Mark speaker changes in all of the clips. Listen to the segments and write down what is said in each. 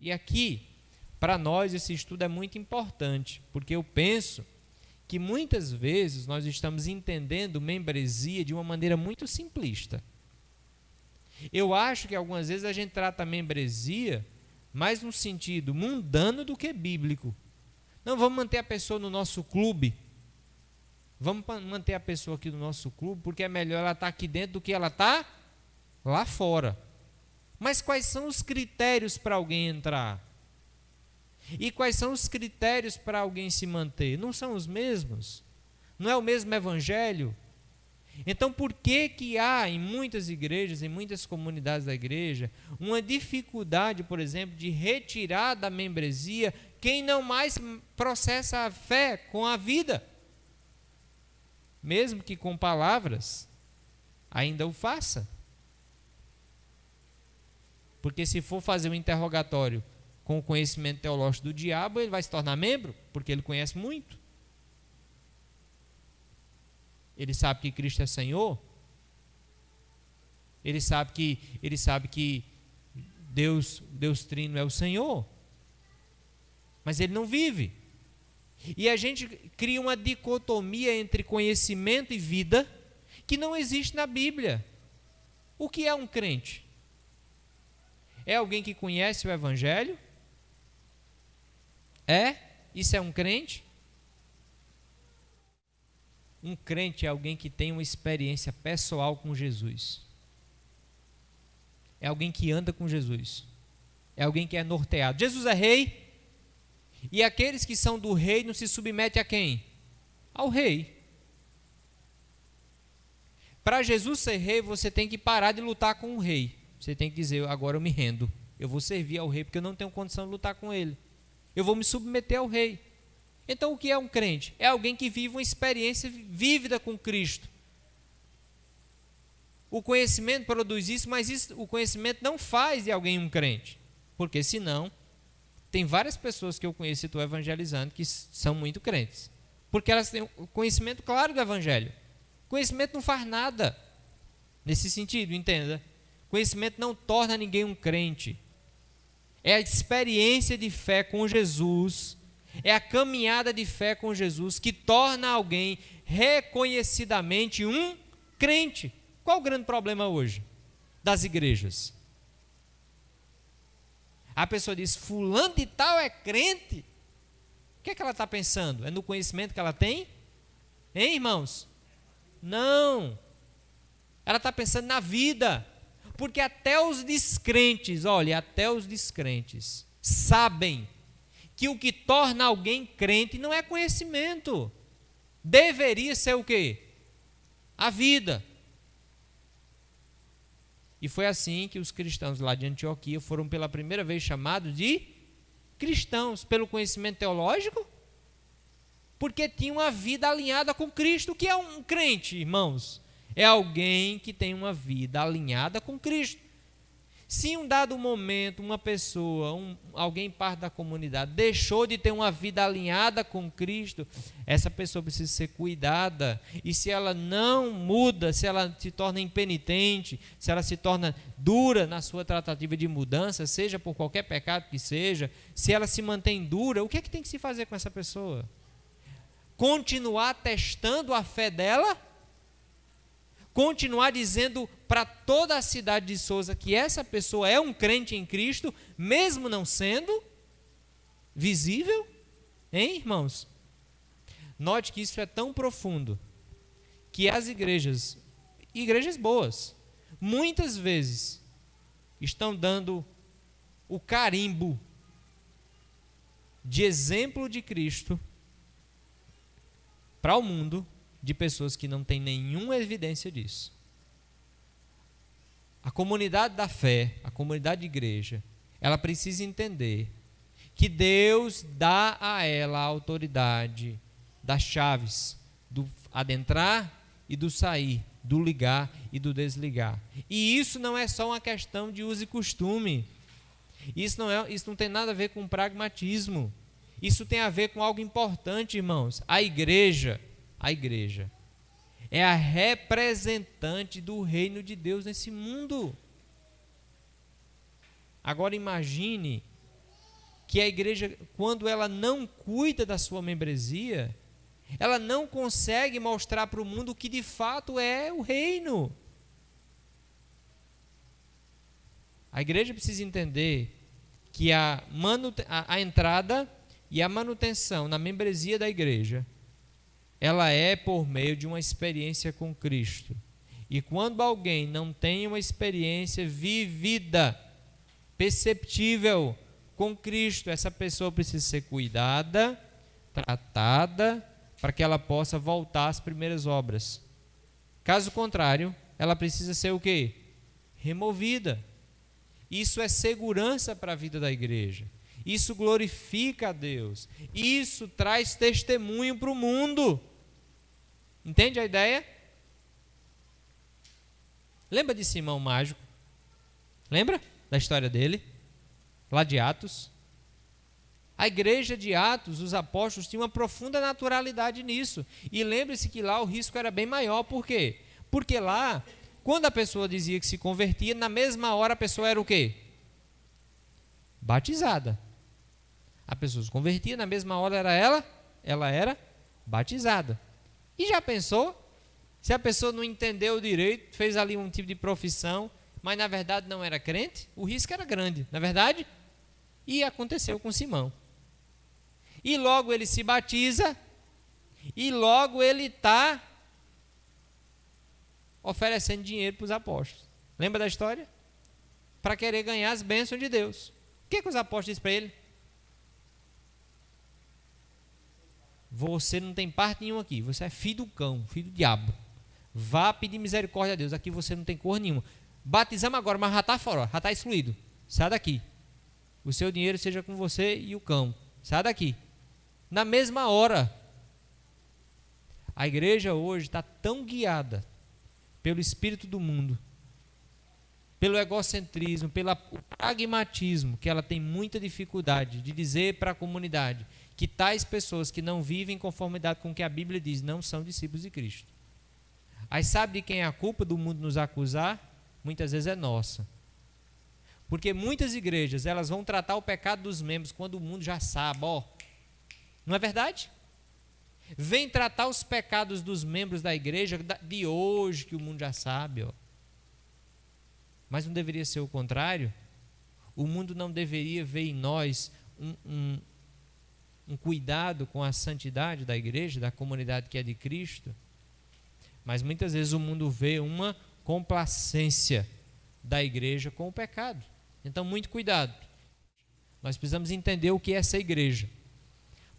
Speaker 1: E aqui, para nós, esse estudo é muito importante, porque eu penso que muitas vezes nós estamos entendendo membresia de uma maneira muito simplista. Eu acho que algumas vezes a gente trata a membresia mais no sentido mundano do que bíblico. Não, vamos manter a pessoa no nosso clube. Vamos manter a pessoa aqui no nosso clube, porque é melhor ela estar aqui dentro do que ela estar lá fora. Mas quais são os critérios para alguém entrar? E quais são os critérios para alguém se manter? Não são os mesmos? Não é o mesmo evangelho? Então, por que há em muitas igrejas, em muitas comunidades da igreja, uma dificuldade, por exemplo, de retirar da membresia quem não mais processa a fé com a vida? Mesmo que com palavras, ainda o faça. Porque se for fazer um interrogatório com o conhecimento teológico do diabo, ele vai se tornar membro, porque ele conhece muito. Ele sabe que Cristo é Senhor. Ele sabe que Deus Trino é o Senhor. Mas ele não vive. E a gente cria uma dicotomia entre conhecimento e vida que não existe na Bíblia. O que é um crente? É alguém que conhece o Evangelho? Isso é um crente? Um crente é alguém que tem uma experiência pessoal com Jesus. É alguém que anda com Jesus. É alguém que é norteado. Jesus é rei. E aqueles que são do reino se submetem a quem? Ao rei. Para Jesus ser rei, você tem que parar de lutar com o rei. Você tem que dizer, agora eu me rendo. Eu vou servir ao rei porque eu não tenho condição de lutar com ele. Eu vou me submeter ao rei. Então, o que é um crente? É alguém que vive uma experiência vívida com Cristo. O conhecimento produz isso, mas o conhecimento não faz de alguém um crente. Porque senão, tem várias pessoas que eu conheço e estou evangelizando que são muito crentes. Porque elas têm o conhecimento claro do evangelho. Conhecimento não faz nada nesse sentido, entenda. Conhecimento não torna ninguém um crente. É a experiência de fé com Jesus, é a caminhada de fé com Jesus que torna alguém reconhecidamente um crente. Qual o grande problema hoje das igrejas? A pessoa diz, fulano de tal é crente. O que é que ela está pensando? É no conhecimento que ela tem? Hein, irmãos? Não. Ela está pensando na vida. Porque até os descrentes, olha, até os descrentes sabem que o que torna alguém crente não é conhecimento. Deveria ser o quê? A vida. E foi assim que os cristãos lá de Antioquia foram pela primeira vez chamados de cristãos, pelo conhecimento teológico, porque tinham uma vida alinhada com Cristo. O que é um crente, irmãos? É alguém que tem uma vida alinhada com Cristo. Se em um dado momento uma pessoa, alguém parte da comunidade, deixou de ter uma vida alinhada com Cristo, essa pessoa precisa ser cuidada. E se ela não muda, se ela se torna impenitente, se ela se torna dura na sua tratativa de mudança, seja por qualquer pecado que seja, se ela se mantém dura, o que é que tem que se fazer com essa pessoa? Continuar testando a fé dela? Continuar dizendo para toda a cidade de Sousa que essa pessoa é um crente em Cristo, mesmo não sendo visível? Hein, irmãos? Note que isso é tão profundo que as igrejas boas, muitas vezes estão dando o carimbo de exemplo de Cristo para o mundo, de pessoas que não têm nenhuma evidência disso. A comunidade da fé, a comunidade de igreja, ela precisa entender que Deus dá a ela a autoridade das chaves do adentrar e do sair, do ligar e do desligar. E isso não é só uma questão de uso e costume. Isso não tem nada a ver com pragmatismo. Isso tem a ver com algo importante, irmãos. A igreja é a representante do reino de Deus nesse mundo. Agora imagine que a igreja, quando ela não cuida da sua membresia, ela não consegue mostrar para o mundo o que de fato é o reino. A igreja precisa entender que a entrada e a manutenção na membresia da igreja, ela é por meio de uma experiência com Cristo. E quando alguém não tem uma experiência vivida, perceptível com Cristo, essa pessoa precisa ser cuidada, tratada, para que ela possa voltar às primeiras obras. Caso contrário, ela precisa ser o quê? Removida. Isso é segurança para a vida da igreja. Isso glorifica a Deus. Isso traz testemunho para o mundo. Entende a ideia? Lembra de Simão Mágico? Lembra da história dele? Lá de Atos. A igreja de Atos, os apóstolos, tinham uma profunda naturalidade nisso. E lembre-se que lá o risco era bem maior. Por quê? Porque lá, quando a pessoa dizia que se convertia, na mesma hora a pessoa era o quê? Batizada. A pessoa se convertia, na mesma hora ela era batizada. E já pensou? Se a pessoa não entendeu direito, fez ali um tipo de profissão, mas na verdade não era crente, o risco era grande, não é verdade? E aconteceu com Simão. E logo ele se batiza, e logo ele está oferecendo dinheiro para os apóstolos. Lembra da história? Para querer ganhar as bênçãos de Deus. O que os apóstolos dizem para ele? Você não tem parte nenhuma aqui, você é filho do cão, filho do diabo. Vá pedir misericórdia a Deus, aqui você não tem cor nenhuma. Batizamos agora, mas já está fora, já está excluído. Sai daqui. O seu dinheiro seja com você e o cão. Sai daqui. Na mesma hora. A igreja hoje está tão guiada pelo espírito do mundo, pelo egocentrismo, pelo pragmatismo, que ela tem muita dificuldade de dizer para a comunidade que tais pessoas que não vivem em conformidade com o que a Bíblia diz não são discípulos de Cristo. Aí sabe de quem é a culpa do mundo nos acusar? Muitas vezes é nossa. Porque muitas igrejas, elas vão tratar o pecado dos membros quando o mundo já sabe, ó. Não é verdade? Vem tratar os pecados dos membros da igreja de hoje, que o mundo já sabe, ó. Mas não deveria ser o contrário? O mundo não deveria ver em nós um cuidado com a santidade da igreja, da comunidade que é de Cristo? Mas muitas vezes o mundo vê uma complacência da igreja com o pecado. Então, muito cuidado. Nós precisamos entender o que é essa igreja.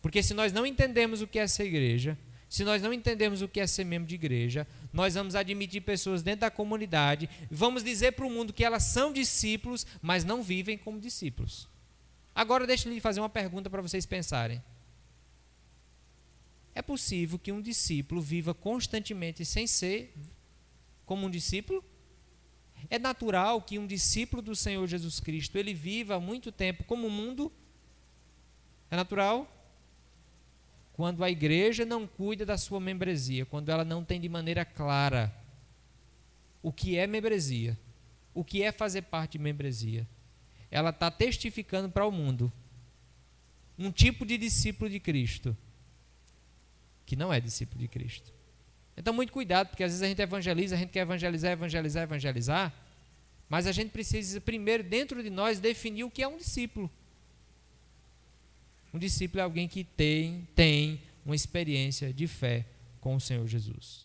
Speaker 1: Porque se nós não entendemos o que é essa igreja, se nós não entendemos o que é ser membro de igreja, nós vamos admitir pessoas dentro da comunidade, vamos dizer para o mundo que elas são discípulos, mas não vivem como discípulos. Agora deixa eu lhe fazer uma pergunta para vocês pensarem. É possível que um discípulo viva constantemente sem ser como um discípulo? É natural que um discípulo do Senhor Jesus Cristo, ele viva há muito tempo como o mundo? É natural? Quando a igreja não cuida da sua membresia, quando ela não tem de maneira clara o que é membresia, o que é fazer parte de membresia, ela está testificando para o mundo um tipo de discípulo de Cristo que não é discípulo de Cristo. Então, muito cuidado, porque às vezes a gente evangeliza, a gente quer evangelizar, mas a gente precisa primeiro, dentro de nós, definir o que é um discípulo. Um discípulo é alguém que tem uma experiência de fé com o Senhor Jesus.